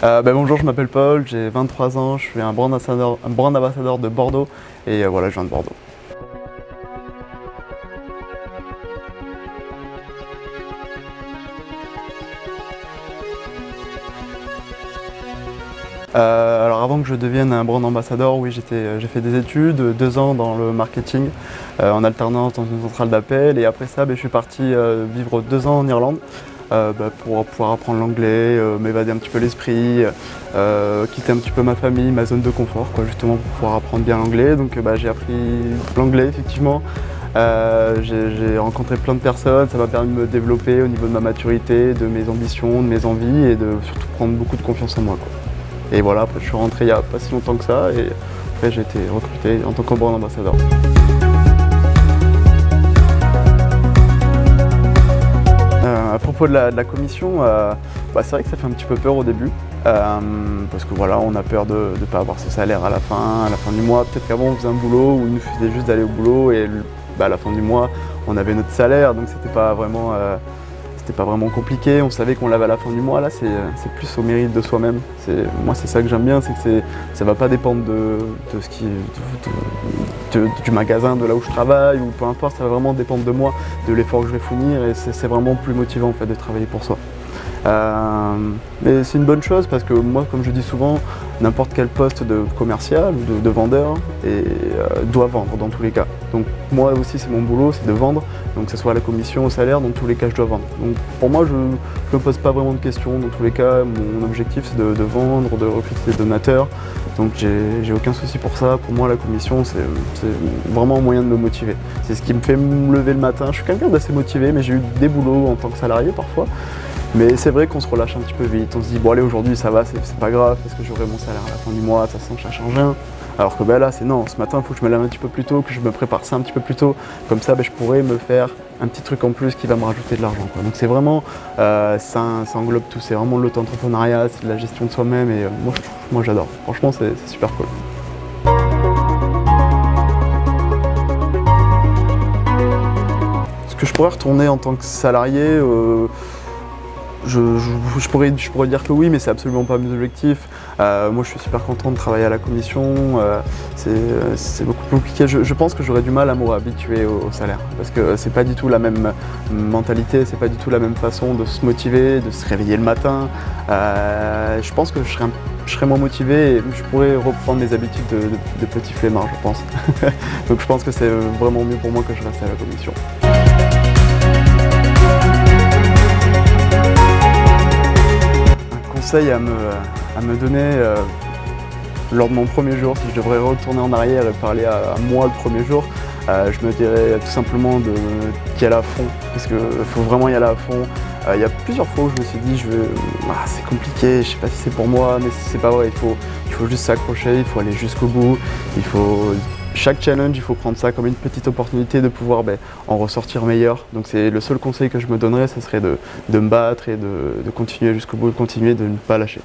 Bonjour, je m'appelle Paul, j'ai 23 ans, je suis un brand ambassadeur de Bordeaux et voilà, je viens de Bordeaux. Alors avant que je devienne un brand ambassadeur, oui, j'ai fait des études, 2 ans dans le marketing, en alternance dans une centrale d'appel, et après ça je suis parti vivre 2 ans en Irlande pour pouvoir apprendre l'anglais, m'évader un petit peu l'esprit, quitter un petit peu ma famille, ma zone de confort, justement pour pouvoir apprendre bien l'anglais. Donc j'ai appris l'anglais effectivement. J'ai rencontré plein de personnes, ça m'a permis de me développer au niveau de ma maturité, de mes ambitions, de mes envies et de surtout prendre beaucoup de confiance en moi. Et voilà, après je suis rentré il n'y a pas si longtemps que ça et après j'ai été recruté en tant que brand ambassadeur. À propos de la commission, c'est vrai que ça fait un petit peu peur au début parce que voilà, on a peur de ne pas avoir ce salaire à la fin du mois. Peut-être qu'avant on faisait un boulot où il nous suffisait juste d'aller au boulot et à la fin du mois on avait notre salaire, donc c'était pas vraiment compliqué, on savait qu'on l'avait à la fin du mois. Là c'est plus au mérite de soi-même. Moi c'est ça que j'aime bien, c'est que ça va pas dépendre du magasin, de là où je travaille ou peu importe, ça va vraiment dépendre de moi, de l'effort que je vais fournir et c'est vraiment plus motivant en fait de travailler pour soi. Mais c'est une bonne chose parce que moi, comme je dis souvent, n'importe quel poste de commercial ou de vendeur doit vendre dans tous les cas. Donc moi aussi c'est mon boulot, c'est de vendre, donc que ce soit à la commission, au salaire, dans tous les cas je dois vendre. Donc pour moi je ne me pose pas vraiment de questions, dans tous les cas mon objectif c'est de vendre, de recruter des donateurs, donc j'ai aucun souci pour ça. Pour moi la commission c'est vraiment un moyen de me motiver. C'est ce qui me fait me lever le matin. Je suis quelqu'un d'assez motivé, mais j'ai eu des boulots en tant que salarié parfois. Mais c'est vrai qu'on se relâche un petit peu vite, on se dit bon allez aujourd'hui ça va, c'est pas grave parce que j'aurai mon salaire à la fin du mois, de toute façon ça change rien. Alors que là c'est non, ce matin il faut que je me lève un petit peu plus tôt, que je me prépare ça un petit peu plus tôt, comme ça je pourrais me faire un petit truc en plus qui va me rajouter de l'argent. Donc c'est vraiment, ça englobe tout, c'est vraiment l'auto-entrepreneuriat, c'est de la gestion de soi-même et moi j'adore, franchement c'est super cool. Est-ce que je pourrais retourner en tant que salarié? Je pourrais dire que oui, mais c'est absolument pas mes objectifs. Moi je suis super content de travailler à la commission, c'est beaucoup plus compliqué. Je pense que j'aurais du mal à me réhabituer au salaire, parce que c'est pas du tout la même mentalité, c'est pas du tout la même façon de se motiver, de se réveiller le matin. Je pense que je serais moins motivé et je pourrais reprendre mes habitudes de petit flemmard, je pense. Donc je pense que c'est vraiment mieux pour moi que je reste à la commission. Conseil à me donner lors de mon premier jour, si je devrais retourner en arrière et parler à moi le premier jour, je me dirais tout simplement d'y aller à fond, parce qu'il faut vraiment y aller à fond. Il y a plusieurs fois où je me suis dit c'est compliqué, je sais pas si c'est pour moi, mais c'est pas vrai, il faut juste s'accrocher, il faut aller jusqu'au bout, chaque challenge, il faut prendre ça comme une petite opportunité de pouvoir en ressortir meilleur. Donc c'est le seul conseil que je me donnerais, ce serait de me battre et de continuer jusqu'au bout, de continuer de ne pas lâcher.